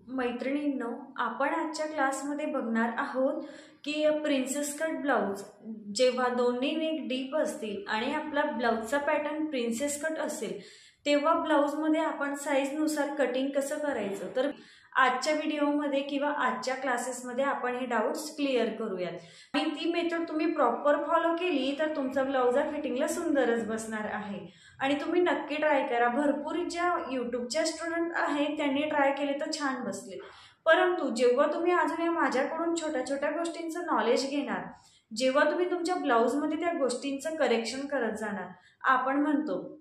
मैत्रिणींनो, आपण आजच्या क्लासमध्ये बघणार आहोत की प्रिन्सेस कट ब्लाउज जेव्हा दोन्ही नेक डीप असतील आणि आपला ब्लाउजचा पॅटर्न प्रिन्सेस कट असेल तेव्हा ब्लाउजमध्ये आपण साईजनुसार कटिंग कसं करायचं। तर आजच्या व्हिडिओमध्ये किंवा आजच्या क्लासेसमध्ये आपण हे डाउट्स क्लिअर करूयात आणि ती मेथड तुम्ही प्रॉपर फॉलो केली तर तुमचा ब्लाउज फिटिंगला सुंदरच बसणार आहे आणि तुम्ही नक्की ट्राय करा। भरपूर ज्या यूट्यूबच्या स्टुडंट आहेत त्यांनी ट्राय केले तर छान बसले, परंतु जेव्हा तुम्ही अजून माझ्याकडून छोट्या छोट्या गोष्टींचं नॉलेज घेणार, जेव्हा तुम्ही तुमच्या ब्लाउजमध्ये त्या गोष्टींचं करेक्शन करत जाणार, आपण म्हणतो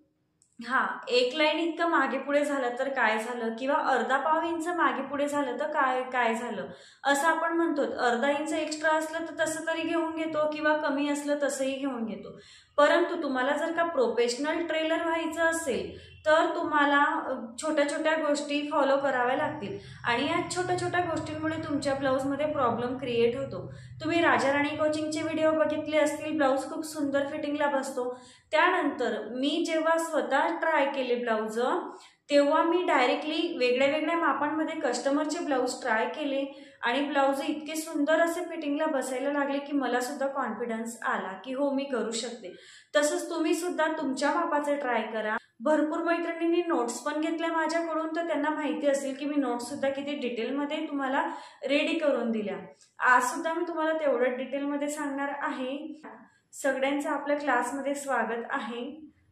एक लाईन इतकं मागे पुढे झालं तर काय झालं किंवा अर्धा पाव इंच मागे पुढे झालं तर काय झालं असं आपण म्हणतो। अर्धा इंच एक्स्ट्रा असलं तर तसं तरी घेऊन घेतो किंवा कमी असलं तसंही घेऊन घेतो, परंतु तुम्हाला जर का प्रोफेशनल ट्रेलर व्हायचं असेल तर तुम्हाला छोट्या छोट्या गोष्टी फॉलो कराव्या लागतील आणि या छोट्या छोट्या गोष्टींमुळे तुमच्या ब्लाउजमध्ये प्रॉब्लेम क्रिएट होतो। तुम्ही राजा राणी कोचिंगचे व्हिडिओ बघितले असतील, ब्लाउज खूप सुंदर फिटिंगला बसतो। त्यानंतर मी जेव्हा स्वतः ट्राय केले ब्लाउज तेव्हा मी डायरेक्टली वेगळ्या वेगळ्या मापांमध्ये कस्टमरचे ब्लाउज ट्राय केले आणि ब्लाउज इतके सुंदर असे फिटिंगला बसायला लागले की मला सुद्धा कॉन्फिडन्स आला की हो मी करू शकते। तसंच तुम्ही सुद्धा तुमच्या मापाचे ट्राय करा। भरपूर मैत्रिणींनी नोट्स पण घेतल्या माझ्याकडून, तर त्यांना माहिती असेल की मी नोट्स सुद्धा किती डिटेलमध्ये तुम्हाला रेडी करून दिल्या। आज सुद्धा मी तुम्हाला तेवढं डिटेलमध्ये सांगणार आहे। सगळ्यांचं आपल्या क्लासमध्ये स्वागत आहे।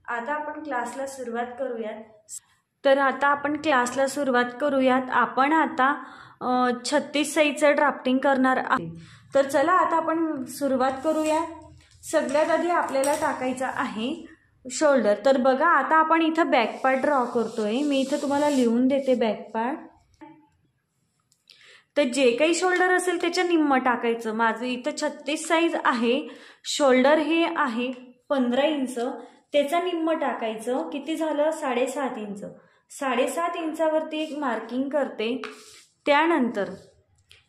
आता आपण क्लासला सुरुवात करूयात। तर आता आपण क्लासला सुरुवात करूयात। आपण आता 36 साईजचं ड्राफ्टिंग करणार आहे। तर चला आता आपण सुरुवात करूया। सगळ्यात आधी आपल्याला टाकायचा आहे शोल्डर। तर बघा आता आपण इथं बॅक पार्ट ड्रॉ करतोय। मी इथं तुम्हाला लिहून देते बॅक पार्ट। तर जे काही शोल्डर असेल त्याच्या निम्म टाकायचं। माझं इथं 36 साईज आहे, शोल्डर हे आहे 15 इंच, त्याचा निम्म टाकायचं। किती झालं? 7.5 इंच। 7.5 इंचावरती एक मार्किंग करते। त्यानंतर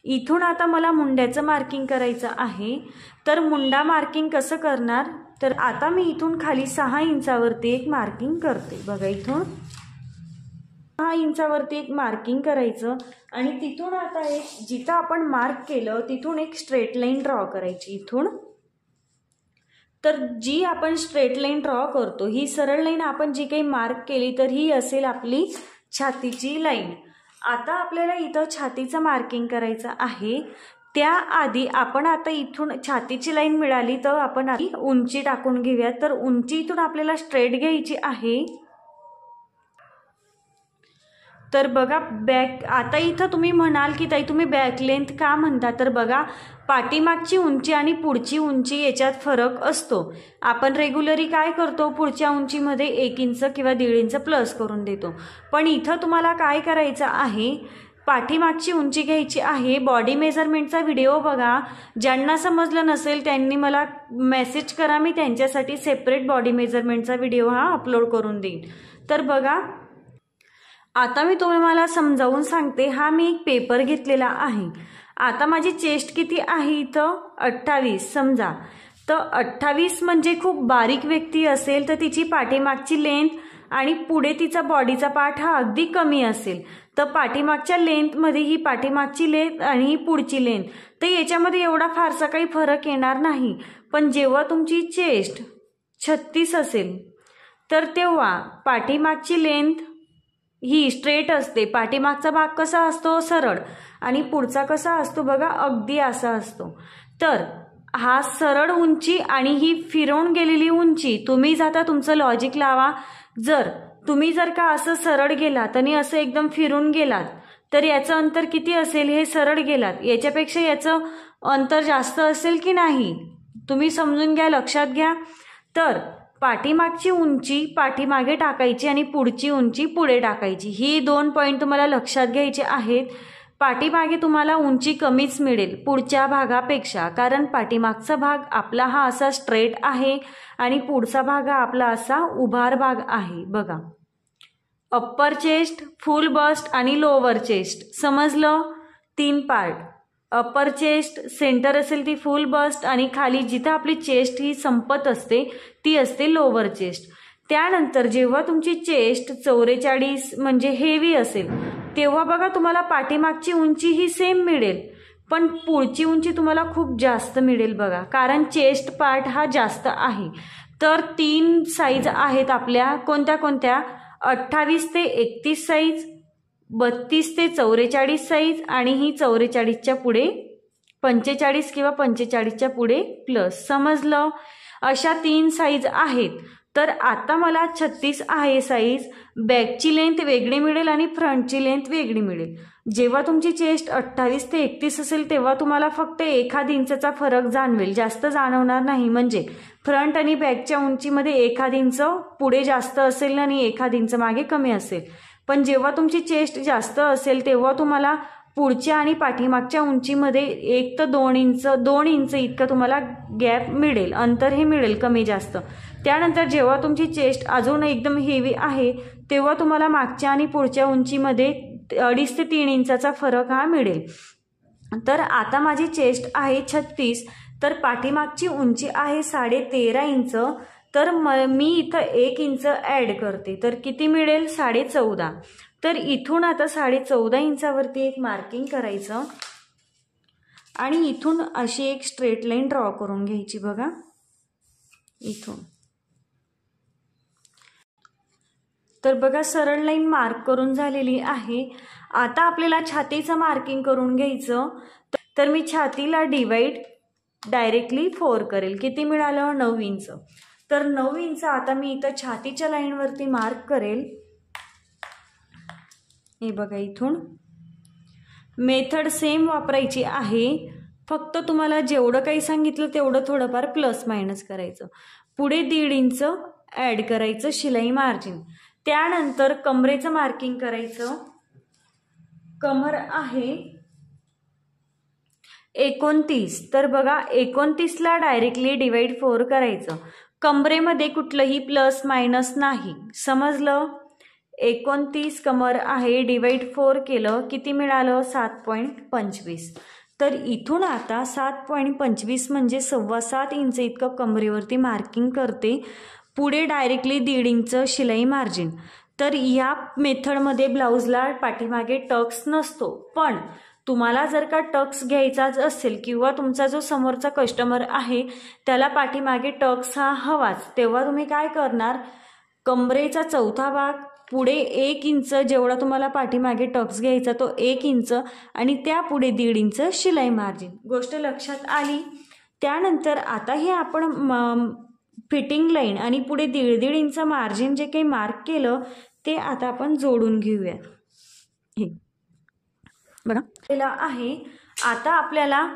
इथून आता मला मुंड्याचं मार्किंग करायचं आहे। तर मुंडा मार्किंग कसं करणार, तर आता मी इथून खाली 6 इंचावरती एक मार्किंग करते। बघा इथून 6 इंचावरती एक मार्किंग करायचं आणि तिथून आता एक जिथं आपण मार्क केलं तिथून एक स्ट्रेट लाईन ड्रॉ करायची इथून। तर जी आपण स्ट्रेट लाईन ड्रॉ करतो ही सरळ लाईन आपण जी काही मार्क केली तर ही असेल आपली छातीची लाईन। आता आपल्याला इथं छातीचं मार्किंग करायचं आहे। त्याआधी आपण आता इथून छातीची लाईन मिळाली तर आपण आधी उंची टाकून घेऊया। तर उंची इथून आपल्याला स्ट्रेट घ्यायची आहे। तर बघा बॅक, आता इथं तुम्ही म्हणाल की ताई तुम्ही बॅक लेंथ का म्हणता, तर बघा पाठीमागची उंची आणि पुढची उंची याच्यात फरक असतो। आपण रेग्युलरी काय करतो, पुढच्या उंचीमध्ये 1 इंच किंवा 1.5 इंच प्लस करून देतो, पण इथं तुम्हाला काय करायचं आहे, पाठीमागची उंची घ्यायची आहे। बॉडी मेजरमेंटचा व्हिडिओ बघा, ज्यांना समजलं नसेल त्यांनी मला मेसेज करा, मी त्यांच्यासाठी सेपरेट बॉडी मेजरमेंटचा व्हिडिओ अपलोड करून देईन। तर बघा आता मी तुम्हाला समजावून सांगते। मी एक पेपर घेतलेला आहे। आता माझी चेस्ट किती आहे इथं 28 समजा। तर 28 म्हणजे खूप बारीक व्यक्ती असेल तर तिची पाठीमागची लेंथ आणि पुढे तिचा बॉडीचा पार्ट अगदी कमी असेल तर पाठीमागच्या लेंथमध्ये ही पाठीमागची लेंथ आणि ही पुढची लेंथ, तर याच्यामध्ये एवढा फारसा काही फरक येणार नाही। पण जेव्हा तुमची चेस्ट 36 असेल तर तेव्हा पाठीमागची लेंथ ही स्ट्रेट असते। पाठीमागचा भाग कसा असतो, सरळ, आणि पुढचा कसा असतो बघा अगदी असा असतो। तर हा सरळ उंची आणि ही फिरवून गेलेली उंची, तुम्ही जाता तुमचं लॉजिक लावा। जर तुम्ही का असं सरळ गेलात आणि असं एकदम फिरून गेलात तर याचं अंतर किती असेल, हे सरळ गेलात याच्यापेक्षा याचं अंतर जास्त असेल की नाही, तुम्ही समजून घ्या, लक्षात घ्या। तर पाठीमागची उंची पाठीमागे टाकायची आणि पुढची उंची पुढे टाकायची, ही 2 पॉईंट तुम्हाला लक्षात घ्यायचे आहेत। पाठीमागे तुम्हाला उंची कमीच मिळेल पुढच्या भागापेक्षा, कारण पाठीमागचा भाग आपला असा स्ट्रेट आहे आणि पुढचा भाग आपला असा उभार भाग आहे। बघा अप्पर चेस्ट, फुल बस्ट आणि लोअर चेस्ट, समजलं? 3 पार्ट। अप्पर चेस्ट सेंटर असेल ती फुल बस्ट आणि खाली जिथं आपली चेस्ट ही संपत असते ती असते लोअर चेस्ट। त्यानंतर जेव्हा तुमची चेस्ट 44 म्हणजे हेवी असेल तेव्हा बघा तुम्हाला पाठीमागची उंची ही सेम मिळेल, पण पुढची उंची तुम्हाला खूप जास्त मिळेल बघा, कारण चेस्ट पार्ट हा जास्त आहे. तर 3 साईज आहेत आपल्या, कोणत्या कोणत्या? 28 ते 31 साईज, 32 ते 44 साईज आणि ही 44च्या पुढे 45 किंवा 45च्या पुढे प्लस. समजलं? अशा 3 साईज आहेत. तर आता मला 36 आहे साईज. बॅकची लेंथ वेगळी मिळेल आणि फ्रंटची लेंथ वेगळी मिळेल. जेव्हा तुमची चेस्ट 28 ते 31 असेल तेव्हा तुम्हाला फक्त 1 इंचचा फरक जाणवेल, जास्त जाणवणार नाही. म्हणजे फ्रंट आणि बॅकच्या उंचीमध्ये 1 इंच पुढे जास्त असेल आणि 1 इंच मागे कमी असेल. पण जेव्हा तुमची चेस्ट जास्त असेल तेव्हा तुम्हाला पुढच्या आणि पाठीमागच्या उंचीमध्ये 1 ते 2 इंच इतकं तुम्हाला गॅप मिळेल, अंतर हे मिळेल कमी जास्त. त्यानंतर जेव्हा तुमची चेस्ट अजून एकदम हेवी आहे तेव्हा तुम्हाला मागच्या आणि पुढच्या उंचीमध्ये 2.5 ते 3 इंचाचा फरक हा मिळेल. तर आता माझी चेस्ट आहे 36, तर पाठीमागची उंची आहे 13.5 इंच. तर मी इथं 1 इंच ॲड करते, तर किती मिळेल? 14.5. तर इथून आता 14.5 इंचावरती एक मार्किंग करायचं आणि इथून अशी एक स्ट्रेट लाईन ड्रॉ करून घ्यायची बघा इथून. तर बघा सरळ लाईन मार्क करून झालेली आहे. आता आपल्याला छातीचं मार्किंग करून घ्यायचं. तर मी छातीला डिवाइड डायरेक्टली 4 करेल. किती मिळालं? 9 इंच. तर 9 इंच आता मी इथं छातीच्या लाईनवरती मार्क करेल. हे बघा इथून. मेथड सेम वापरायची आहे, फक्त तुम्हाला जेवढं काही सांगितलं तेवढं थोडंफार प्लस मायनस करायचं. पुढे 1.5 इंच ॲड करायचं शिलाई मार्जिन. त्यानंतर कमरेचं मार्किंग करायचं. कमर आहे 29. तर बघा 29ला डायरेक्टली डिवाइड 4 करायचं. कमरेमध्ये कुठलंही प्लस मायनस नाही. समजलं? 29 कमर आहे, डिवाइड 4 केलं, किती मिळालं? 7.25. तर इथून आता 7.25 म्हणजे 7.25 इंच इतकं कमरेवरती मार्किंग करते. पुढे डायरेक्टली 1.5 इंच शिलाई मार्जिन. तर या मेथडमध्ये ब्लाऊजला पाठीमागे टक्स नसतो, पण तुम्हाला जर का टक्स घ्यायचाच असेल किंवा तुमचा जो समोरचा कस्टमर आहे त्याला पाठीमागे टक्स हा हवाच, तेव्हा तुम्ही काय करणार? कमरेचा चौथा भाग, पुढे 1 इंच जेवढा तुम्हाला पाठीमागे टक्स घ्यायचा तो 1 इंच आणि त्यापुढे 1.5 इंच शिलाई मार्जिन. गोष्ट लक्षात आली? त्यानंतर आता हे आपण फिटिंग लाईन आणि पुढे 1.5 इंच मार्जिन जे काही मार्क केलं ते आता आपण जोडून घेऊया. हे बघा केला आहे. आता आपल्याला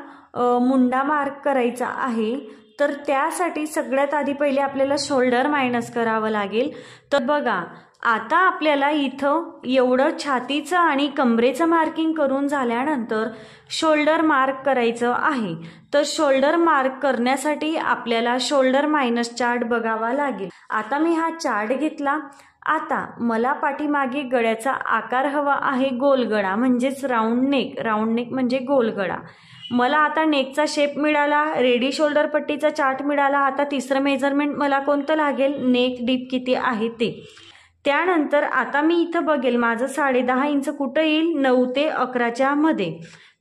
मुंडा मार्क करायचा आहे. तर त्यासाठी सगळ्यात आधी पहिले आपल्याला शोल्डर मायनस करावं लागेल. तर बघा आता आपल्याला इथं एवढं छातीचं आणि कमरेचं मार्किंग करून झाल्यानंतर शोल्डर मार्क करायचं आहे. तर शोल्डर मार्क करण्यासाठी आपल्याला शोल्डर मायनस चार्ट बघावा लागेल. आता मी हा चार्ट घेतला. आता मला पाठीमागे गळ्याचा आकार हवा आहे गोल गळा, म्हणजेच राऊंड नेक. राऊंड नेक म्हणजे गोल गळा. मला आता नेकचा शेप मिळाला, रेडी शोल्डर पट्टीचा चार्ट मिळाला. आता तिसरं मेजरमेंट मला कोणतं लागेल? नेक डीप किती आहे ते. त्यानंतर आता मी इथं बघेल माझं 10.5 इंच कुठं येईल? 9 ते 11च्या मध्ये.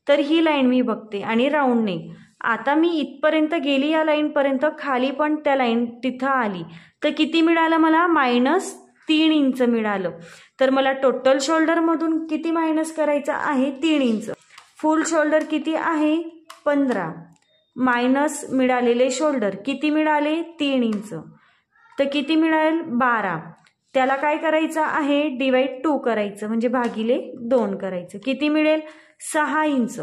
तर ही लाईन मी बघते आणि राऊंड नेक. आता मी इथपर्यंत गेली या लाईनपर्यंत, खाली पण त्या लाईन तिथं आली. तर किती मिळालं मला? -3 इंच मिळालं. तर मला टोटल शोल्डरमधून किती मायनस करायचं आहे? 3 इंच. फुल शोल्डर किती आहे? 15. मायनस मिळालेले शोल्डर किती मिळाले? 3 इंच. तर किती मिळाल? 12. त्याला काय करायचं आहे? डिवाइड 2 करायचं, म्हणजे भागिले 2 करायचं. किती मिळेल? 6 इंच.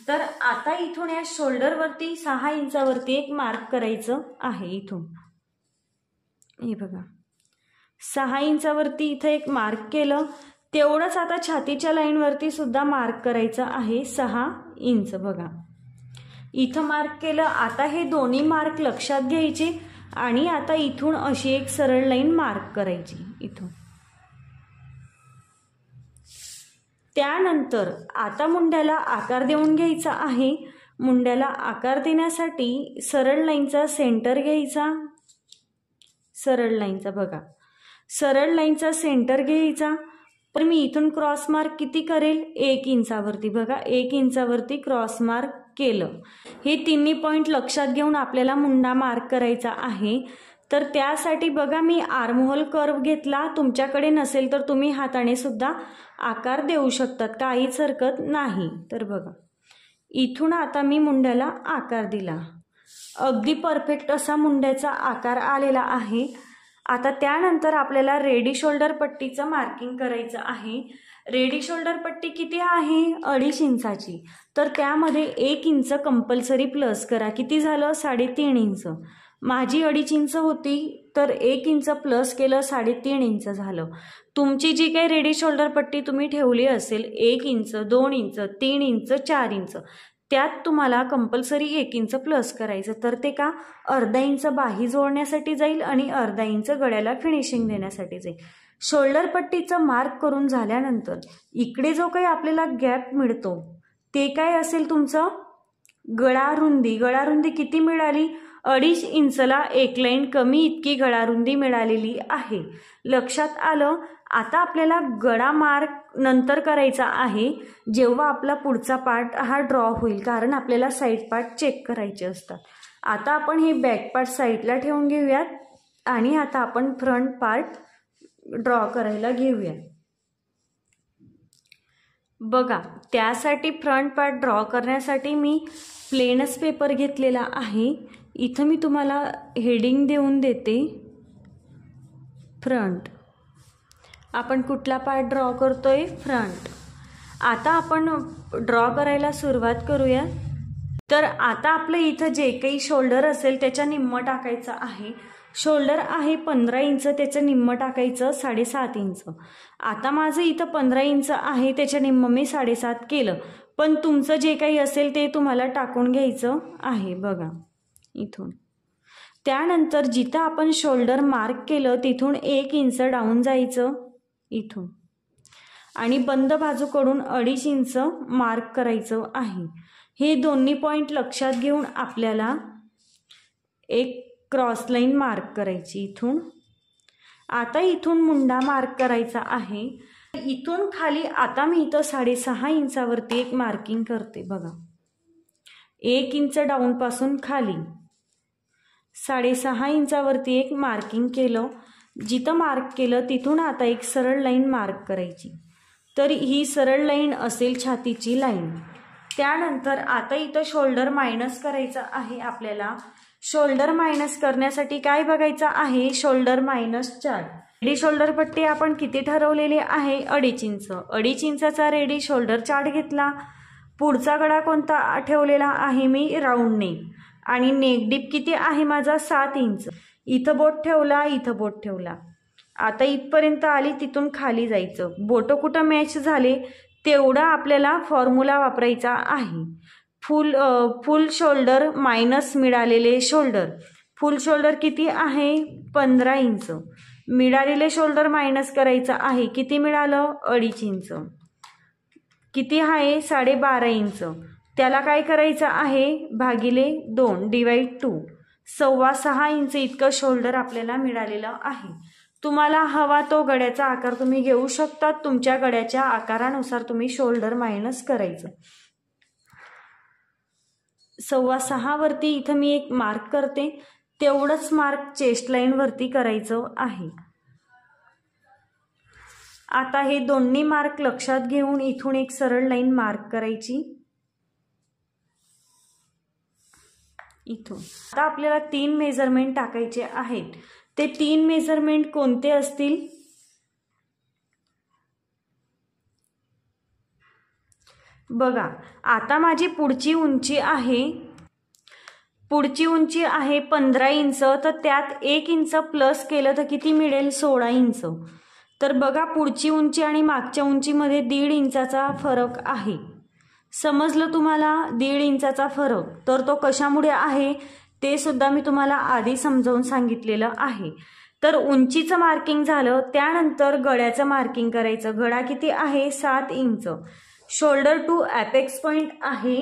तर आता इथून या शोल्डरवरती 6 इंचावरती एक मार्क करायचं आहे. इथून हे बघा 6 इंचावरती इथं एक मार्क केलं. तेवढंच आता छातीच्या लाईनवरती सुद्धा मार्क करायचं आहे 6 इंच. बघा इथं मार्क केलं. आता हे दोन्ही मार्क लक्षात घ्यायचे आणि आता इथून अशी एक सरळ लाईन मार्क करायची इथून. त्यानंतर आता मुंड्याला आकार देऊन घ्यायचा आहे. मुंड्याला आकार देण्यासाठी सरळ लाईनचा सेंटर घ्यायचा. सरळ लाईनचा बघा, सरळ लाईनचा सेंटर घ्यायचा. तर मी इथून क्रॉस मार्क किती करेल, 1 इंचावरती. बघा 1 इंचावरती क्रॉस मार्क केलं. हे तिन्ही पॉईंट लक्षात घेऊन आपल्याला मुंडा मार्क करायचा आहे. तर त्यासाठी बघा मी आर्महोल कर्व घेतला. तुमच्याकडे नसेल तर तुम्ही हाताने सुद्धा आकार देऊ शकतात, काहीच हरकत नाही. तर बघा इथून आता मी मुंड्याला आकार दिला. अगदी परफेक्ट असा मुंड्याचा आकार आलेला आहे. आता त्यानंतर आपल्याला रेडी शोल्डर पट्टीचं मार्किंग करायचं आहे. रेडी शोल्डर पट्टी किती आहे, 2.5 इंचाची. तर त्यामध्ये 1 इंच कंपल्सरी प्लस करा. किती झालं, 3.5 इंच. माझी 2.5 इंच होती तर 1 इंच प्लस केलं, 3.5 इंच झालं. तुमची जी काही रेडी शोल्डर पट्टी तुम्ही ठेवली असेल 1 इंच, 2 इंच, 3 इंच, 4 इंच, त्यात तुम्हाला कंपल्सरी 1 इंच प्लस करायचं. तर ते का, अर्धा इंच बाही जोडण्यासाठी जाईल आणि अर्धा इंच गळ्याला फिनिशिंग देण्यासाठी जाईल. शोल्डर पट्टीचं मार्क करून झाल्यानंतर इकडे जो काही आपल्याला गॅप मिळतो ते काय असेल तुमचं, गळारुंदी. गळारुंदी किती मिळाली, 2.5 इंचला 1 लाईन कमी इतकी गळारुंदी मिळालेली आहे. लक्षात आलं. आता आपल्याला गळा मार्क नंतर करायचा आहे जेव्हा आपला पुढचा पार्ट हा ड्रॉ होईल, कारण आपल्याला साईड पार्ट चेक करायचे असतात. आता आपण हे बॅक पार्ट साईडला ठेवून घेऊयात आणि आता आपण फ्रंट पार्ट ड्रॉ करायला घेऊया. बघा त्यासाठी फ्रंट पार्ट ड्रॉ करण्यासाठी मी प्लेनच पेपर घेतलेला आहे. इथं मी तुम्हाला हेडिंग देऊन देते, फ्रंट. आपण कुठला पार्ट ड्रॉ करतोय, फ्रंट. आता आपण ड्रॉ करायला सुरुवात करूया. तर आता आपलं इथं जे काही शोल्डर असेल त्याच्या निम्म टाकायचं आहे. शोल्डर आहे 15 इंच, त्याचं निम्म टाकायचं 7.5 इंच. आता माझं इथं 15 इंच आहे, त्याच्या निम्म मी 7.5 केलं. पण तुमचं जे काही असेल ते तुम्हाला टाकून घ्यायचं आहे. बघा इथून त्यानंतर जिथं आपण शोल्डर मार्क केलं तिथून 1 इंच डाऊन जायचं इथून आणि बंद बाजूकडून 2.5 इंच मार्क करायचं आहे. हे दोन्ही पॉईंट लक्षात घेऊन आपल्याला एक क्रॉस लाईन मार्क करायची इथून. आता इथून मुंडा मार्क करायचा आहे. इथून खाली आता मी इथं 6.5 इंचावरती एक मार्किंग करते. बघा 1 इंच डाऊन पासून खाली 6.5 इंचावरती एक मार्किंग केलं. जिथं मार्क केलं तिथून आता एक सरळ लाईन मार्क करायची. तर ही सरळ लाईन असेल छातीची लाईन. त्यानंतर आता इथं शोल्डर मायनस करायचं आहे आपल्याला. शोल्डर मायनस करण्यासाठी काय बघायचं आहे, शोल्डर -4. रेडी शोल्डर पट्टी आपण किती ठरवलेली आहे, 2.5 इंच. 2.5 इंचाचा रेडी शोल्डर चार्ट घेतला. पुढचा गळा कोणता ठेवलेला आहे मी, राऊंड नेक. आणि नेक डीप किती आहे माझा, 7 इंच. इथं बोट ठेवला, इथं बोट ठेवला. आता इथपर्यंत आली, तिथून खाली जायचं. बोट कुठं मॅच झाले तेवढा आपल्याला फॉर्म्युला वापरायचा आहे. फुल शोल्डर मायनस मिळालेले शोल्डर. फुल शोल्डर किती आहे, 15 इंच. मिळालेले शोल्डर मायनस करायचं आहे. किती मिळालं, 2.5 इंच. किती आहे, 12.5 इंच. त्याला काय करायचं आहे, भागिले 2 डिवाइड 2. 6.25 इंच इतकं शोल्डर आपल्याला मिळालेलं आहे. तुम्हाला हवा तो गड्याचा आकार तुम्ही घेऊ शकता. तुमच्या गड्याच्या आकारानुसार तुम्ही शोल्डर मायनस करायचं. 6.25 वरती इथं मी एक मार्क करते. तेवढंच मार्क चेस्ट लाईन वरती करायचं आहे. आता हे दोन्ही मार्क लक्षात घेऊन इथून एक सरळ लाईन मार्क करायची इथून. आता आपल्याला 3 मेजरमेंट टाकायचे आहेत. ते 3 मेजरमेंट कोणते असतील, बघा. आता माझी पुढची उंची आहे 15 इंच. तर त्यात 1 इंच प्लस केलं तर किती मिळेल, 16 इंच. तर बघा पुढची उंची आणि मागच्या उंचीमध्ये 1.5 इंचाचा फरक आहे. समजलं तुम्हाला, 1.5 इंचाचा फरक. तर तो कशामुळे आहे ते सुद्धा मी तुम्हाला आधी समजावून सांगितलेलं आहे. तर उंचीचं मार्किंग झालं. त्यानंतर गळ्याचं मार्किंग करायचं. गळा किती आहे, 7 inch. Shoulder to apex point आहे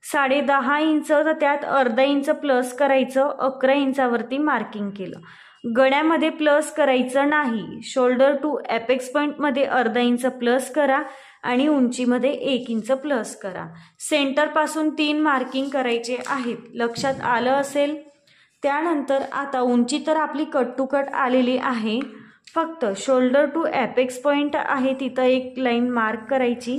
10.5 इंच. तर त्यात अर्धा इंच प्लस करायचं. 11 इंचावरती मार्किंग केलं. गळ्यामध्ये प्लस करायचं नाही. शोल्डर टू एपेक्स पॉईंटमध्ये अर्धा इंच प्लस करा आणि उंचीमध्ये 1 इंच प्लस करा. सेंटरपासून 3 मार्किंग करायचे आहेत, लक्षात आलं असेल. त्यानंतर आता उंची तर आपली कट टू कट आलेली आहे. फक्त शोल्डर टू एपेक्स पॉईंट आहे तिथं एक लाईन मार्क करायची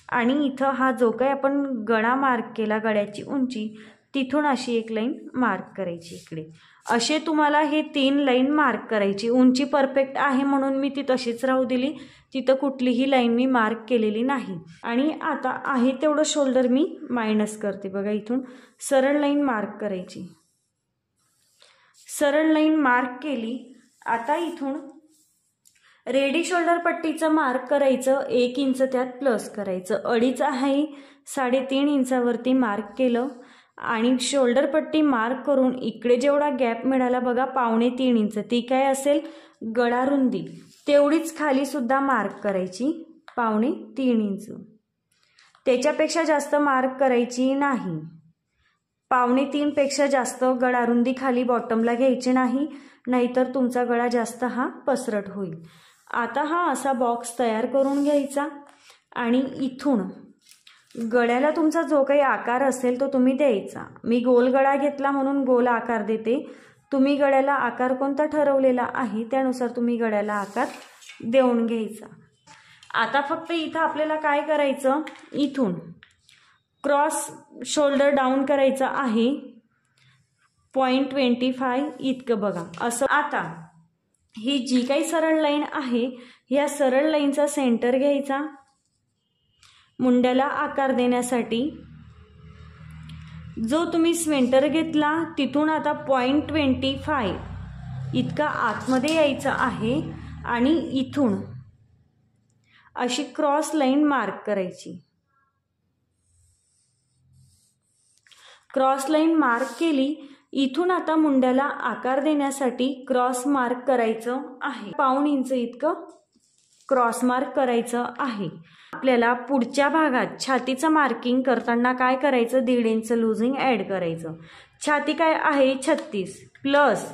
आणि इथं हा जो काही आपण गळा मार्क केला, गळ्याची उंची, तिथून अशी एक लाईन मार्क करायची इकडे. असे तुम्हाला हे 3 लाईन मार्क करायची. उंची परफेक्ट आहे म्हणून मी ती तशीच राहू दिली, तिथं कुठलीही लाईन मी मार्क केलेली नाही. आणि आता आहे तेवढं शोल्डर मी मायनस करते. बघा इथून सरळ लाईन मार्क करायची. सरळ लाईन मार्क केली. आता इथून रेडी शोल्डर पट्टीचं मार्क करायचं, 1 इंच त्यात प्लस करायचं. 2.5 आहे, 3.5 इंचावरती मार्क केलं आणि शोल्डर पट्टी मार्क करून इकडे जेवढा गॅप मिळाला बघा 2.25 इंच, ती काय असेल गळा रुंदी, तेवढीच खाली सुद्धा मार्क करायची 2.25 इंच. त्याच्यापेक्षा जास्त मार्क करायची नाही. 2.25 पेक्षा जास्त गळा रुंदी खाली बॉटमला घ्यायची नाही, नाहीतर तुमचा गळा जास्त हा पसरट होईल. आता हा असा बॉक्स तयार करून घ्यायचा आणि इथून गळ्याला तुमचा जो काही आकार असेल तो तुम्ही द्यायचा. मी गोल गळा घेतला म्हणून गोल आकार देते. तुम्ही गळ्याला आकार कोणता ठरवलेला आहे त्यानुसार तुम्ही गळ्याला आकार देऊन घ्यायचा. आता फक्त इथं आपल्याला काय करायचं, इथून क्रॉस शोल्डर डाऊन करायचं आहे 0.25 इतकं बघा असं. आता ही जी काही सरळ लाईन आहे ह्या सरळ लाईनचा सेंटर घ्यायचा मुंड्याला आकार देण्यासाठी. जो तुम्ही सेंटर घेतला तिथून आता 0.25 इतका आतमध्ये यायचं आहे आणि इथून अशी क्रॉस लाईन मार्क करायची. क्रॉस लाईन मार्क केली. इथून आता मुंड्याला आकार देण्यासाठी क्रॉस मार्क करायचं आहे. 1.5 इंच इतकं क्रॉस मार्क करायचं आहे. आपल्याला पुढच्या भागात छातीचं मार्किंग करताना काय करायचं, 1.5 इंच लूजिंग ॲड करायचं. छाती काय आहे 36 प्लस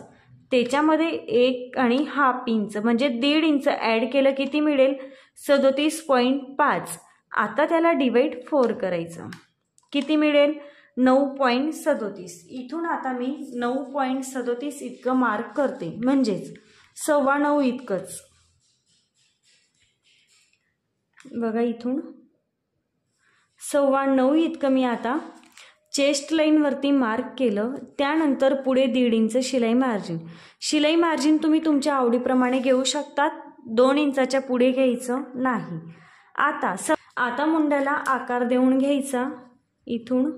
त्याच्यामध्ये 1.5 इंच म्हणजे 1.5 इंच ॲड केलं किती मिळेल 37.5. आता त्याला डिवाइड 4 करायचं, किती मिळेल 9.37. इथून आता मी 9.37 इतकं मार्क करते, म्हणजेच 9.25 इतकंच. बघा इथून 9.25 इतकं मी आता चेस्ट लाईनवरती मार्क केलं. त्यानंतर पुढे 1.5 इंच शिलाई मार्जिन. शिलाई मार्जिन तुम्ही तुमच्या आवडीप्रमाणे घेऊ शकतात, 2 इंचाच्या पुढे घ्यायचं नाही. आता मुंड्याला आकार देऊन घ्यायचा. इथून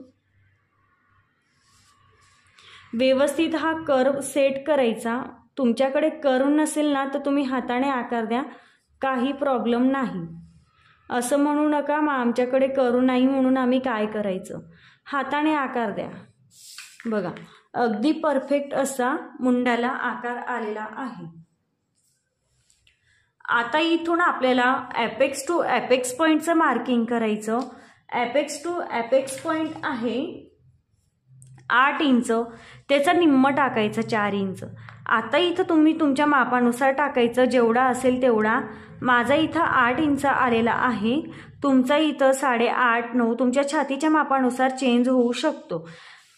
व्यवस्थित हा कर्व सेट करायचा. तुमच्याकडे कर्व नसेल ना तर तुम्ही हाताने आकार द्या, काही प्रॉब्लेम नाही. असं म्हणू नका मग आमच्याकडे कर्व नाही म्हणून आम्ही काय करायचं, हाताने आकार द्या. बघा अगदी परफेक्ट असा मुंड्याला आकार आलेला आहे. आता इथून आपल्याला एपेक्स टू एपेक्स पॉईंटचं मार्किंग करायचं. एपेक्स टू एपेक्स पॉईंट आहे 8 इंच, त्याचा निम्म टाकायचं 4 इंच. आता इथं तुम्ही तुमच्या मापानुसार टाकायचं, जेवढा असेल तेवढा. माझा इथं 8 इंच आलेला आहे, तुमचा इथं 8.5 9 तुमच्या छातीच्या मापानुसार चेंज होऊ शकतो.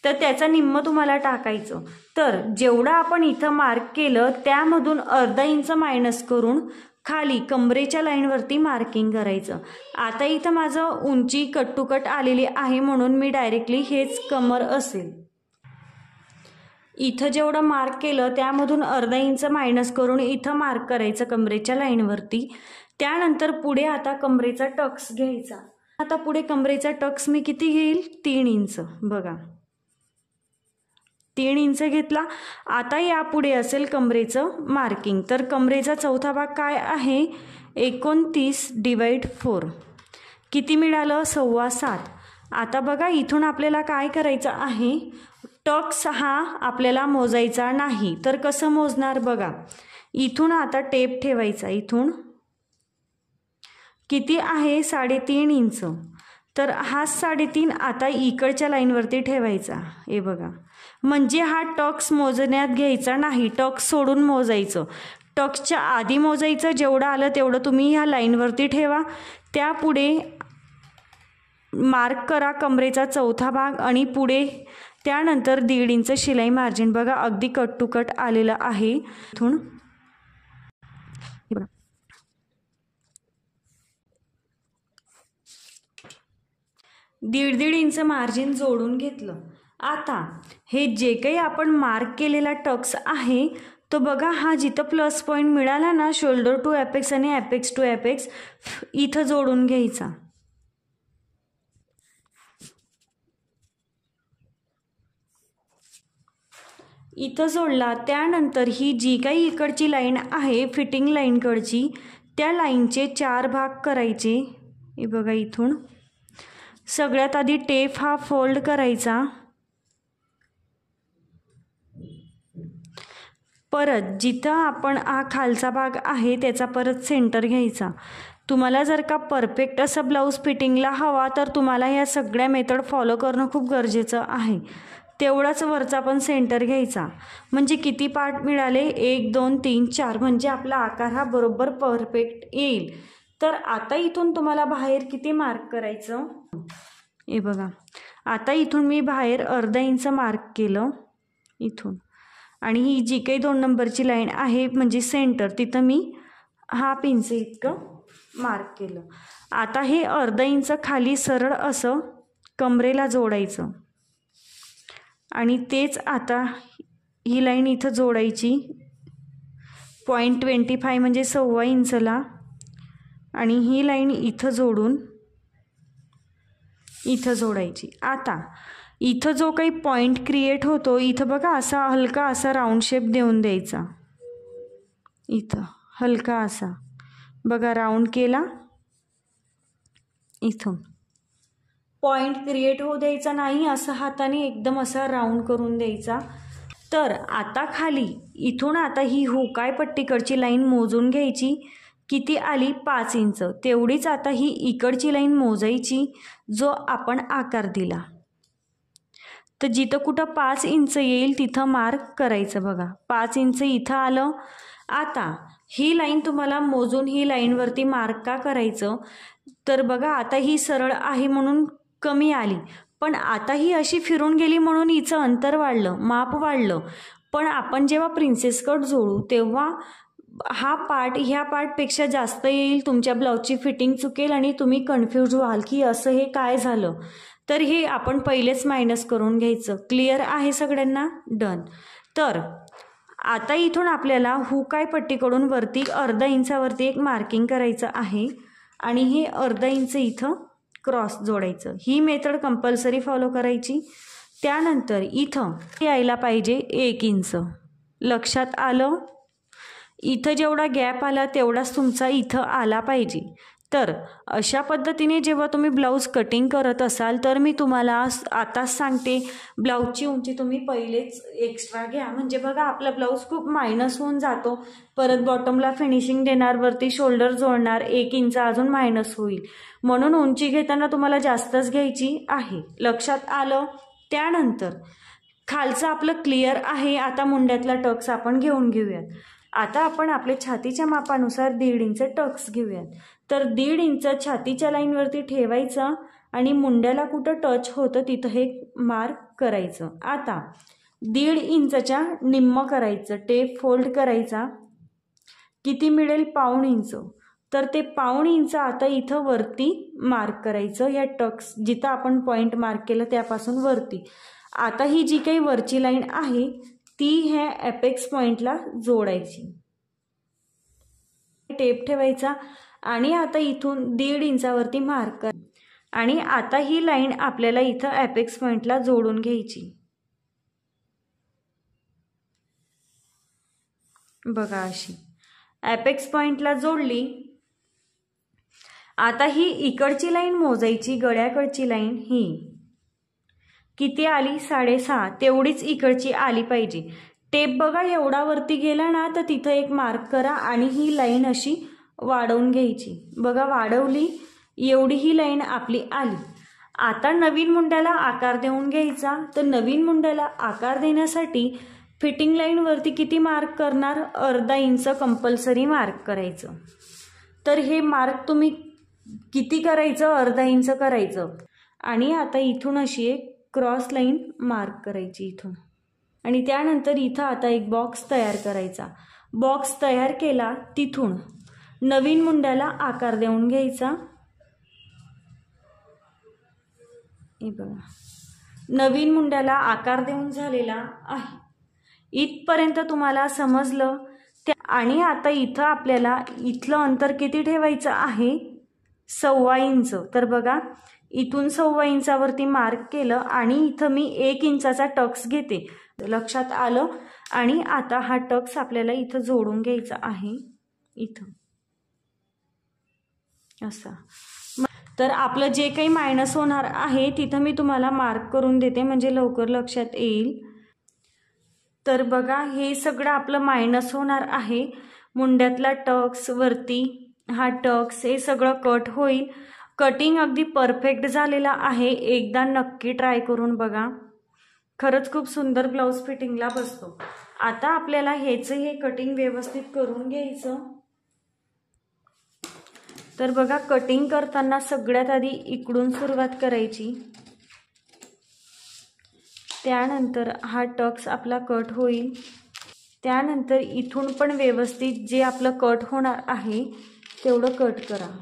तर त्याचा निम्म तुम्हाला टाकायचं. तर जेवढं आपण इथं मार्क केलं त्यामधून अर्धा इंच मायनस करून खाली कमरेच्या लाईनवरती मार्किंग करायचं. आता इथं माझं उंची कट टू कट आलेली आहे म्हणून मी डायरेक्टली हेच कमर असेल. इथं जेवढं मार्क केलं त्यामधून अर्धा इंच मायनस करून इथं मार्क करायचं कमरेच्या लाईनवरती. त्यानंतर पुढे आता कमरेचा टक्स घ्यायचा. आता पुढे कमरेचा टक्स मी किती घेईल 3 इंच. बघा 3 इंच घेतला. आता यापुढे असेल कमरेचं मार्किंग. तर कमरेचा चौथा भाग काय आहे 29/4 किती मिळालं 7.25. आता बघा इथून आपल्याला काय करायचं आहे, टक्स हा आपल्याला मोजायचा नाही. तर कसं मोजणार बघा, इथून आता टेप ठेवायचा. इथून किती आहे 3.5 इंच, तर हा 3.5 आता इकडच्या लाईनवरती ठेवायचा. हे बघा, म्हणजे हा टक्स मोजण्यात घ्यायचा नाही, टक्स सोडून मोजायचं. टक्सच्या आधी मोजायचं, जेवढं आलं तेवढं तुम्ही ह्या लाईनवरती ठेवा. त्यापुढे मार्क करा कमरेचा चौथा भाग आणि पुढे त्यानंतर 1.5 इंच शिलाई मार्जिन. बघा अगदी कट टू कट आलेलं आहे. इथून 1.5 इंच मार्जिन जोडून घेतलं. आता हे जे काही आपण मार्क केलेला टक्स आहे तो बघा, हा जिथं प्लस पॉईंट मिळाला ना, शोल्डर टू ॲपेक्स आणि ॲपेक्स टू ॲपेक्स, इथं जोडून घ्यायचा. इथं जोडला. त्यानंतर ही जी काही इकडची लाईन आहे फिटिंग लाईनकडची, त्या लाईनचे 4 भाग करायचे. हे बघा, इथून सगळ्यात आधी टेप हा फोल्ड करायचा. परत जिथं आपण हा खालचा भाग आहे त्याचा परत सेंटर घ्यायचा. तुम्हाला जर का परफेक्ट असं ब्लाऊज फिटिंगला हवा तर तुम्हाला ह्या सगळ्या मेथड फॉलो करणं खूप गरजेचं आहे. तेवढाच वरचा पण सेंटर घ्यायचा. म्हणजे किती पार्ट मिळाले, 1 2 3 4, म्हणजे आपला आकार हा बरोबर परफेक्ट येईल. तर आता इथून तुम्हाला बाहेर किती मार्क करायचं, हे बघा. आता इथून मी बाहेर अर्धा इंच मार्क केलं इथून, आणि ही जी काही 2 नंबरची लाईन आहे म्हणजे सेंटर, तिथं मी 1/2 इंच इतकं मार्क केलं. आता हे अर्धा इंच खाली सरळ असं कमरेला जोडायचं आणि तेच आता ही लाईन इथं जोडायची 0.25 म्हणजे 1.25 इंचला, आणि ही लाईन इथं जोडून इथं जोडायची. आता इथं जो काही पॉइंट क्रिएट होतो, इथं बघा असा हलका असा राऊंड शेप देऊन द्यायचा. इथं हलका असा बघा राऊंड केला. इथून पॉइंट क्रिएट होऊ द्यायचा नाही, असं हाताने एकदम असा राऊंड करून द्यायचा. तर आता खाली इथून आता ही हुकाय पट्टीकडची लाईन मोजून घ्यायची. किती आली, 5 इंच. तेवढीच आता ही इकडची लाईन मोजायची जो आपण आकार दिला. तर जिथं कुठं 5 इंच येईल तिथं मार्क करायचं. बघा 5 इंच इथं आलं. आता ही लाईन तुम्हाला मोजून ही लाईनवरती मार्क का करायचं, तर बघा आता ही सरळ आहे म्हणून कमी आली, पण आता ही अशी फिरून गेली म्हणून हिचं अंतर वाढलं, माप वाढलं. पण आपण जेव्हा प्रिन्सेस कट जोडू तेव्हा हा पार्ट ह्या पार्टपेक्षा जास्त येईल, तुमच्या ब्लाऊजची फिटिंग चुकेल आणि तुम्ही कन्फ्यूज व्हाल की असं हे काय झालं. तर हे आपण पहिलेच मायनस करून घ्यायचं. क्लिअर आहे सगळ्यांना? डन. तर आता इथून आपल्याला हुकाय पट्टीकडून वरती अर्धा इंचावरती एक मार्किंग करायचं आहे आणि हे अर्धा इंच इथं क्रॉस जोडायचं. ही मेथड कंपल्सरी फॉलो करायची. त्यानंतर इथं यायला पाहिजे 1 इंच. लक्षात आलं? इथं जेवढा गॅप आला तेवढाच तुमचा इथं आला पाहिजे. तर अशा पद्धतीने जेव्हा तुम्ही ब्लाऊज कटिंग करत असाल तर मी तुम्हाला आताच सांगते, ब्लाऊजची उंची तुम्ही पहिलेच एक्स्ट्रा घ्या. म्हणजे बघा आपला ब्लाऊज खूप मायनस होऊन जातो. परत बॉटमला फिनिशिंग देणार, वरती शोल्डर जोडणार, 1 इंच अजून मायनस होईल. म्हणून उंची घेताना तुम्हाला जास्तच घ्यायची आहे. लक्षात आलं? त्यानंतर खालचं आपलं क्लिअर आहे. आता मुंड्यातला टक्स आपण घेऊन घेऊयात. आता आपण आपल्या छातीच्या मापानुसार 1.5 इंच टक्स घेऊयात. तर 1.5 इंच छातीच्या लाईनवरती ठेवायचं आणि मुंड्याला कुठं टच होतं तिथं हे मार्क करायचं. आता 1.5 इंचच्या निम्म करायचं, टेप फोल्ड करायचा. किती मिळेल? 1/2 इंच. तर ते 1/2 इंच आता इथं वरती मार्क करायचं. या टक्स जिथं आपण पॉइंट मार्क केलं त्यापासून वरती. आता ही जी काही वरची लाईन आहे ती ह्या ॲपेक्स पॉइंटला जोडायची. टेप ठेवायचा आणि आता इथून 1.5 इंचावरती मार्क कर आणि आता ही लाईन आपल्याला इथं ॲपेक्स पॉइंटला जोडून घ्यायची. बघा अशी ॲपेक्स पॉइंटला जोडली. आता ही इकडची लाईन मोजायची, गळ्याकडची लाईन ही किती आली? 6.5. तेवढीच इकडची आली पाहिजे. टेप बघा एवढा वरती गेला ना तर तिथं एक मार्क करा आणि ही लाईन अशी वाढवून घ्यायची. बघा वाढवली, एवढी ही लाईन आपली आली. आता नवीन मुंड्याला आकार देऊन घ्यायचा. तर नवीन मुंड्याला आकार देण्यासाठी फिटिंग लाईनवरती किती मार्क करणार? अर्धा इंच कंपल्सरी मार्क करायचं. तर हे मार्क तुम्ही किती करायचं? अर्धा इंच करायचं. आणि आता इथून अशी एक क्रॉस लाईन मार्क करायची इथून. आणि त्यानंतर इथं आता एक बॉक्स तयार करायचा. बॉक्स तयार केला तिथून नवीन मुंड्याला आकार देऊन घ्यायचा. हे बघा, नवीन मुंड्याला आकार देऊन झालेला आहे. इथपर्यंत तुम्हाला समजलं? आणि आता इथं आपल्याला इथलं अंतर किती ठेवायचं आहे? 1.25 इंच. तर बघा, इथून 1.25 इंचावरती मार्क केलं आणि इथं मी 1 इंचाचा टक्स घेते. लक्षात आलं? आणि आता हा टक्स आपल्याला इथं जोडून घ्यायचा आहे. इथं असा. तर आपलं जे काही मायनस होणार आहे तिथं मी तुम्हाला मार्क करून देते म्हणजे लवकर लक्षात येईल. तर बघा, हे सगळं आपलं मायनस होणार आहे. मुंड्यातला टक्स, वरती हा टक्स, हे सगळं कट होईल. कटिंग अगदी परफेक्ट झालेला आहे. एकदा नक्की ट्राय करून बघा. खरंच खूप सुंदर ब्लाऊज फिटिंगला बसतो. आता आपल्याला ह्याचं हे कटिंग व्यवस्थित करून घ्यायचं. तर बघा, कटिंग करताना सगळ्यात आधी इकडून सुरुवात करायची. त्यानंतर हा टक्स आपला कट होईल. त्यानंतर इथून पण व्यवस्थित जे आपलं कट होणार आहे तेवढं कट करा.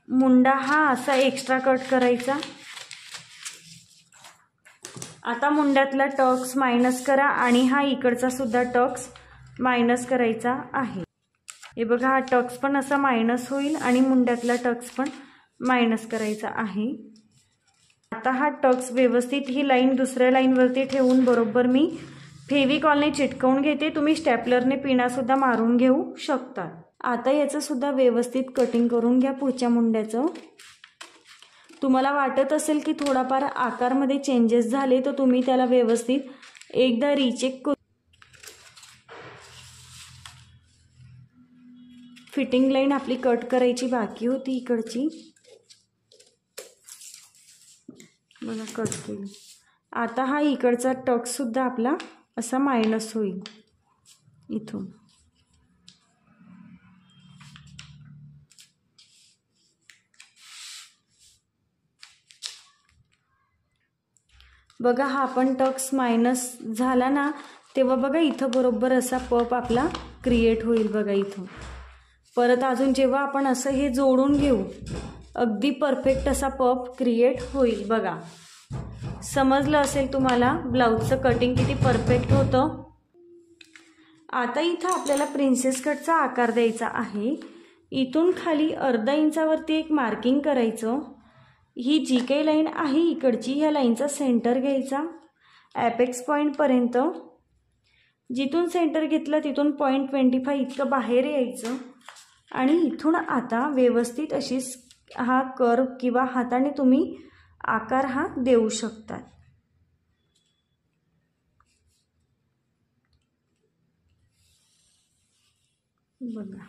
मुंडा हा असा एक्स्ट्रा कट करायचा. आता मुंड्यातला टक्स मायनस करा आणि हा इकडचा सुद्धा टक्स मायनस करायचा आहे. हे बघा, हा टक्स पण असा मायनस होईल आणि मुंड्यातला टक्स पण मायनस करायचा आहे. आता हा टक्स व्यवस्थित ही लाईन दुसऱ्या लाईनवरती ठेवून बरोबर मी फेविकॉलने चिटकवून घेते. तुम्ही स्टॅपलरने पिनासुद्धा मारून घेऊ शकता. आता याचं सुद्धा व्यवस्थित कटिंग करून घ्या पुढच्या मुंड्याचं. तुम्हाला वाटत असेल की थोडाफार आकारमध्ये चेंजेस झाले तर तुम्ही त्याला व्यवस्थित एकदा रिचेक करू. फिटिंग लाईन आपली कट करायची बाकी होती इकडची. बघा, कट केली. आता हा इकडचा टक्स सुद्धा आपला असा मायनस होईल इथून. बघा, हा आपण टक्स मायनस झाला ना तेव्हा बघा इथं बरोबर असा पप आपला क्रिएट होईल. बघा इथं परत अजून जेव्हा आपण असं हे जोडून घेऊ अगदी परफेक्ट असा पप क्रिएट होईल. बघा, समजलं असेल तुम्हाला ब्लाऊजचं कटिंग किती परफेक्ट होतं. आता इथं आपल्याला प्रिन्सेस कटचा आकार द्यायचा आहे. इथून खाली अर्धा इंचावरती एक मार्किंग करायचं. ही जी काही लाईन आहे इकडची, ह्या लाईनचा सेंटर घ्यायचा ॲपेक्स पॉईंटपर्यंत. जिथून सेंटर घेतलं तिथून 0.25 इतकं बाहेर यायचं आणि इथून आता व्यवस्थित अशी हा कर्व किंवा हाताने तुम्ही आकार हा देऊ शकता. बघा,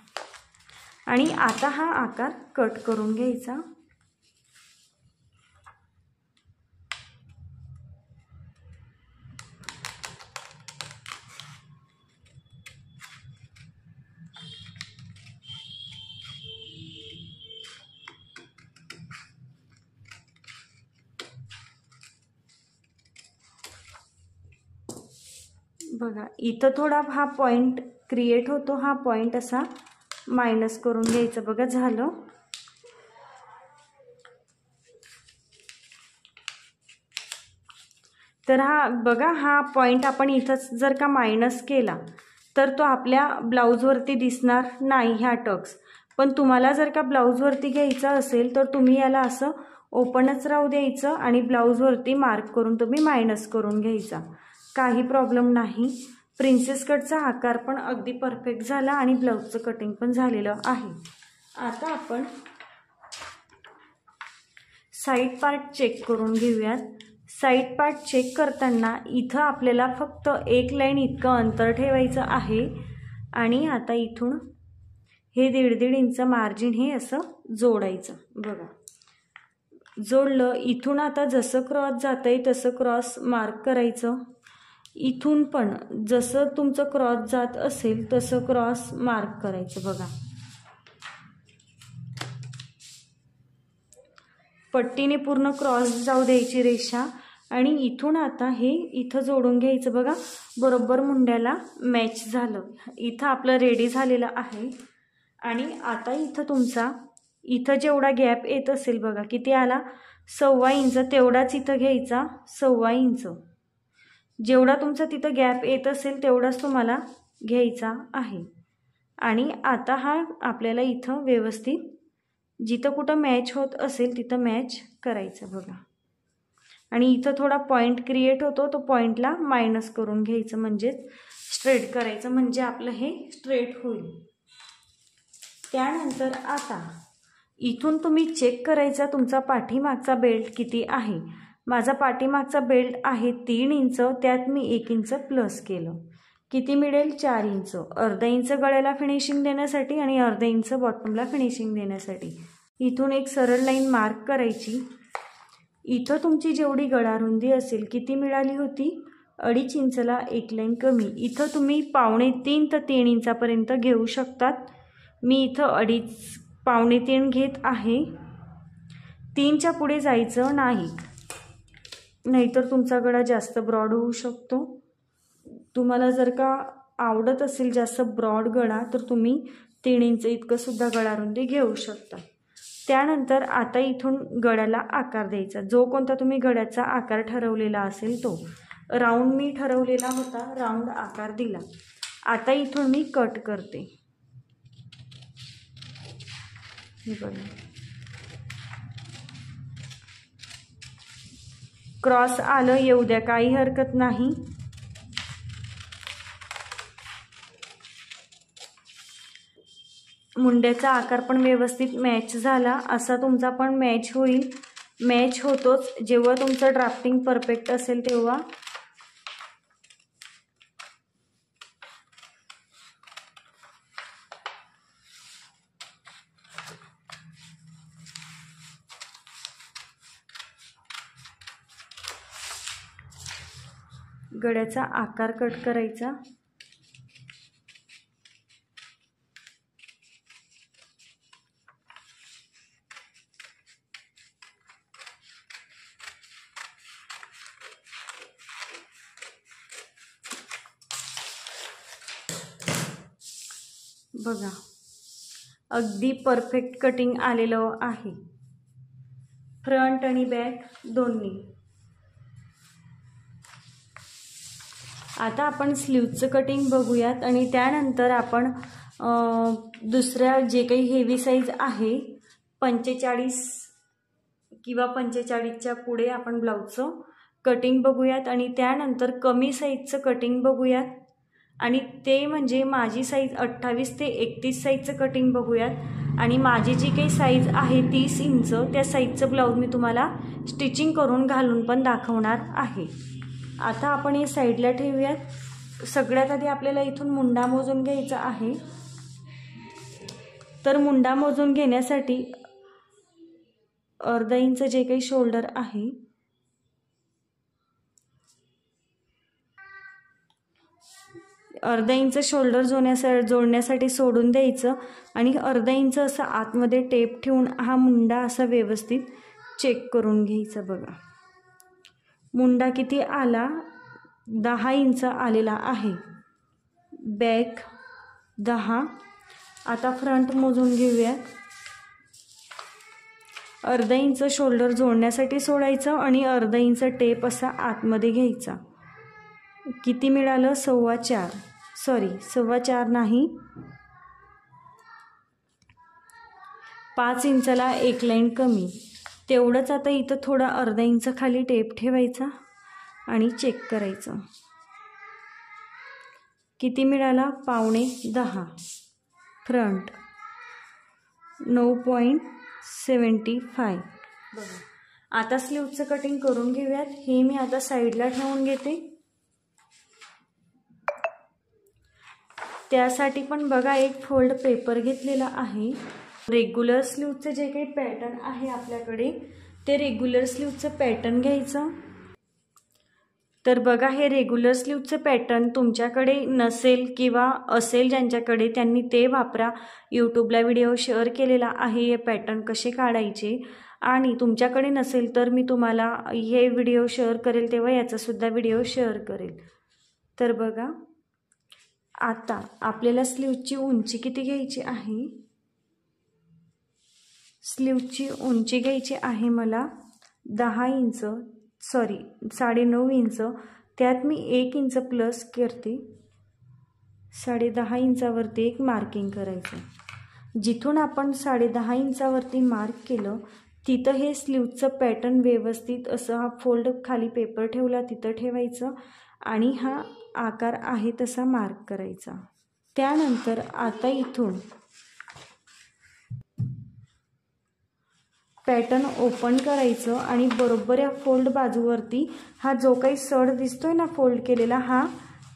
आणि आता हा आकार कट करून घ्यायचा. बघा, इथं थोडा हा पॉइंट क्रिएट होतो. हा पॉइंट असा मायनस करून घ्यायचं. बघा, झालं. तर हा बघा, हा पॉइंट आपण इथंच जर का मायनस केला तर तो आपल्या ब्लाऊजवरती दिसणार नाही ह्या टक्स. पण तुम्हाला जर का ब्लाऊजवरती घ्यायचं असेल तर तुम्ही याला असं ओपनच राहू द्यायचं आणि ब्लाऊजवरती मार्क करून तुम्ही मायनस करून घ्यायचा. काही प्रॉब्लेम नाही. प्रिन्सेस कटचा आकार पण अगदी परफेक्ट झाला आणि ब्लाऊजचं कटिंग पण झालेलं आहे. आता आपण साईड पार्ट चेक करून घेऊयात. साईड पार्ट चेक करताना इथं आपल्याला फक्त एक लाईन इतकं अंतर ठेवायचं आहे आणि आता इथून हे 1.5 इंच मार्जिन हे असं जोडायचं. बघा जोडलं. इथून आता जसं क्रॉस जातंय तसं क्रॉस मार्क करायचं. इथून पण जसं तुमचं क्रॉस जात असेल तसं क्रॉस मार्क करायचं. बघा पट्टीने पूर्ण क्रॉस जाऊ द्यायची रेषा आणि इथून आता हे इथं जोडून घ्यायचं. बघा बरोबर मुंड्याला मॅच झालं. इथं आपलं रेडी झालेलं आहे. आणि आता इथं तुमचा इथं जेवढा गॅप येत असेल बघा किती आला 1.25 इंच, तेवढाच इथं घ्यायचा 1.25 इंच. जेवढा तुमचा तिथं गॅप येत असेल तेवढाच तुम्हाला घ्यायचा आहे. आणि आता हा आपल्याला इथं व्यवस्थित जिथं कुठं मॅच होत असेल तिथं मॅच करायचं. बघा आणि इथं थोडा पॉईंट क्रिएट होतो, तो पॉईंटला मायनस करून घ्यायचं म्हणजेच स्ट्रेट करायचं, म्हणजे आपलं हे स्ट्रेट होईल. त्यानंतर आता इथून तुम्ही चेक करायचा तुमचा पाठीमागचा बेल्ट किती आहे. माझा पाठीमागचा बेल्ट आहे 3 इंच, त्यात मी 1 इंच प्लस केलं. किती मिळेल 4 इंच. अर्धा इंच गळ्याला फिनिशिंग देण्यासाठी आणि अर्धा इंच बॉटमला फिनिशिंग देण्यासाठी. इथून एक सरळ लाईन मार्क करायची. इथं तुमची जेवढी गळा रुंदी असेल किती मिळाली होती 2.5 इंचला एक लाईन कमी. इथं तुम्ही 2.25 ते 3 इंचापर्यंत घेऊ शकतात. मी इथं 2.5 2.25 घेत आहे. 3च्या पुढे जायचं नाही, नाहीतर तुमचा गळा जास्त ब्रॉड होऊ शकतो. तुम्हाला जर का आवडत असेल जास्त ब्रॉड गळा तर तुम्ही 3 इंच इतकं सुद्धा गळा रुंदी घेऊ शकता. त्यानंतर आता इथून गळ्याला आकार द्यायचा. जो कोणता तुम्ही गळ्याचा आकार ठरवलेला असेल तो. राऊंड मी ठरवलेला होता, राऊंड आकार दिला. आता इथून मी कट करते. हे बघा क्रॉस आलं येऊ द्या, काही हरकत नाही. मुंड्याचा आकार पण व्यवस्थित मॅच झाला, असा तुमचा पण मॅच होईल. मॅच होतोच जेव्हा तुमचं ड्राफ्टिंग परफेक्ट असेल तेव्हा. गळ्याचा आकार कट करायचा. बघा अगदी परफेक्ट कटिंग आलेलं आहे, फ्रंट आणि बॅक दोन्ही. आता आपण स्लीवचं कटिंग बघूयात आणि त्यानंतर आपण दुसऱ्या जे काही हेवी साईज आहे 45 किंवा 45च्या पुढे आपण ब्लाऊजचं कटिंग बघूयात आणि त्यानंतर कमी साईजचं कटिंग बघूयात. आणि ते म्हणजे माझी साईज 28 ते 31 साईजचं कटिंग बघूयात. आणि माझी जी काही साईज आहे 30 इंच त्या साईजचं ब्लाऊज मी तुम्हाला स्टिचिंग करून घालून पण दाखवणार आहे. आता आपण हे साईडला ठेवूयात. सगळ्यात आधी आपल्याला इथून मुंडा मोजून घ्यायचा आहे. तर मुंडा मोजून घेण्यासाठी अर्धा इंच जे काही शोल्डर आहे अर्धा इंच शोल्डर जोडण्यासाठी सोडून द्यायचं आणि अर्धा इंच असं आतमध्ये टेप ठेवून हा मुंडा असा व्यवस्थित चेक करून घ्यायचा. बघा मुंडा किती आला 10 इंच आलेला आहे. बॅक 10. आता फ्रंट मोजून घेऊया. अर्धा इंच शोल्डर जोडण्यासाठी सोडायचं आणि अर्धा इंच टेप असा आतमध्ये घ्यायचा. किती मिळालं 4.25. सॉरी 4.25 नाही, 5 इंचाला एक लाईन कमी. तेवढंच. आता इथं थोडा अर्धा इंच खाली टेप ठेवायचा आणि चेक करायचं. किती मिळाला 9.5. फ्रंट 9.75. बघा आता स्लीवचं कटिंग करून घेऊयात. हे मी आता साईडला ठेवून घेते. त्यासाठी पण बघा एक फोल्ड पेपर घेतलेला आहे. रेग्युलर स्लीवचे जे काही पॅटर्न आहे आपल्याकडे ते रेग्युलर स्लीवचं पॅटर्न घ्यायचं. तर बघा हे रेग्युलर स्लीवचं पॅटर्न तुमच्याकडे नसेल किंवा असेल ज्यांच्याकडे त्यांनी ते वापरा. यूट्यूबला व्हिडिओ शेअर केलेला आहे हे पॅटर्न कसे काढायचे. आणि तुमच्याकडे नसेल तर मी तुम्हाला हे व्हिडिओ शेअर करेल तेव्हा याचासुद्धा व्हिडिओ शेअर करेल. तर बघा आता आपल्याला स्लीवची उंची किती घ्यायची आहे. स्लीवची उंची घ्यायची आहे मला 10 इंच 9.5 इंच. त्यात मी 1 इंच प्लस करते. 10.5 इंचावरती एक मार्किंग करायचं. जिथून आपण 10.5 इंचावरती मार्क केलं तिथं हे स्लीवचं पॅटर्न व्यवस्थित असं हा फोल्ड खाली पेपर ठेवला तिथं ठेवायचं आणि हा आकार आहे तसा मार्क करायचा. त्यानंतर आता इथून पॅटर्न ओपन करायचं आणि बरोबर या फोल्ड बाजूवरती हा जो काही सड दिसतोय ना फोल्ड केलेला हा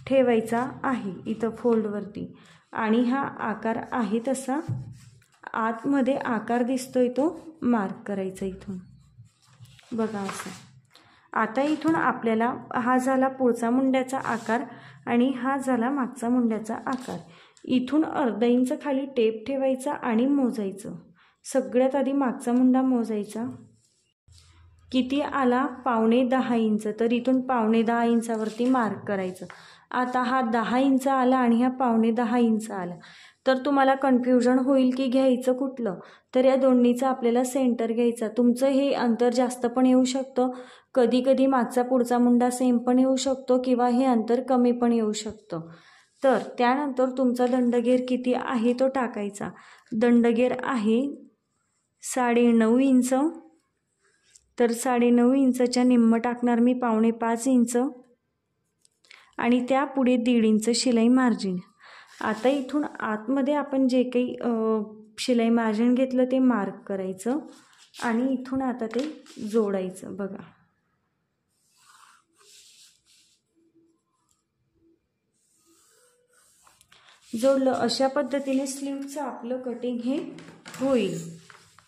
ठेवायचा आहे इथं फोल्डवरती. आणि हा आकार आहे तसा आतमध्ये आकार दिसतोय तो मार्क करायचा इथून. बघा असं. आता इथून आपल्याला हा झाला पुढचा मुंड्याचा आकार आणि हा झाला मागचा मुंड्याचा आकार. इथून अर्धा इंच खाली टेप ठेवायचा आणि मोजायचं. सगळ्यात आधी मागचा मुंडा मोजायचा. किती आला 9.25 इंच. तर इथून 9.25 इंचावरती मार्क करायचं. आता हा 10 इंच आला आणि हा 9.25 इंच आला. तर तुम्हाला कन्फ्युजन होईल की घ्यायचं कुठलं. तर या दोन्हीचं आपल्याला सेंटर घ्यायचा. तुमचं हे अंतर जास्त पण येऊ शकतं. कधी कधी मागचा पुढचा मुंडा सेम पण येऊ शकतो किंवा हे अंतर कमी पण येऊ शकतं. तर त्यानंतर तुमचा दंडगेर किती आहे तो टाकायचा. दंडगेर आहे 9.5 इंच. तर 9.5 इंचच्या निम्म टाकणार मी 4.25 इंच आणि त्यापुढे 1.5 इंच शिलाई मार्जिन. आता इथून आतमध्ये आपण जे काही शिलाई मार्जिन घेतलं ते मार्क करायचं आणि इथून आता ते जोडायचं. बघा जोडलं. अशा पद्धतीने स्लीवचं आपलं कटिंग हे होईल.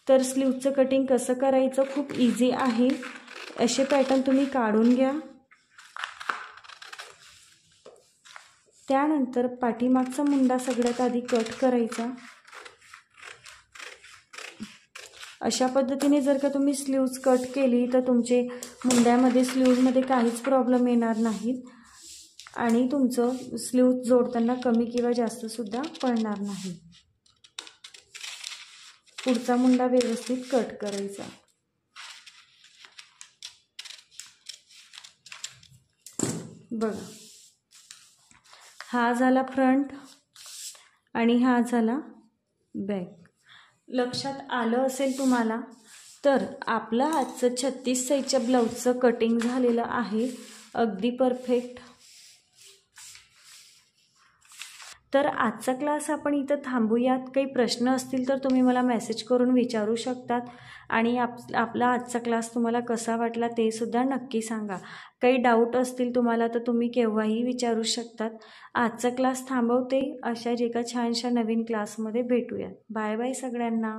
तर स्लीवचं कटिंग कसं करायचं खूप इझी आहे. असे पॅटर्न तुम्ही काढून घ्या. त्यानंतर पाठीमागचा मुंडा सगळ्यात आधी कट करायचा. अशा पद्धतीने जर का तुम्ही स्लीव्ज कट केली तर तुमचे मुंड्यामध्ये स्लीव्जमध्ये काहीच प्रॉब्लेम येणार नाहीत आणि तुमचं स्लीव्ज जोडताना कमी किंवा जास्त सुद्धा पडणार नाही. पुढचा मुंडा व्यवस्थित कट करायचा. बघा हा झाला फ्रंट आणि हा झाला बॅक. लक्षात आलं असेल तुम्हाला. तर आपलं आजचं 36 साईजच्या ब्लाऊजचं कटिंग झालेलं आहे अगदी परफेक्ट. तर आजचा क्लास आपण इथं थांबूयात. काही प्रश्न असतील तर तुम्ही मला मेसेज करून विचारू शकतात आणि आपला आजचा क्लास तुम्हाला कसा वाटला ते सुद्धा नक्की सांगा. काही डाऊट असतील तुम्हाला तर तुम्ही केव्हाही विचारू शकतात. आजचा क्लास थांबवते. अशाच एका छानशा नवीन क्लासमध्ये भेटूयात. बाय बाय सगळ्यांना.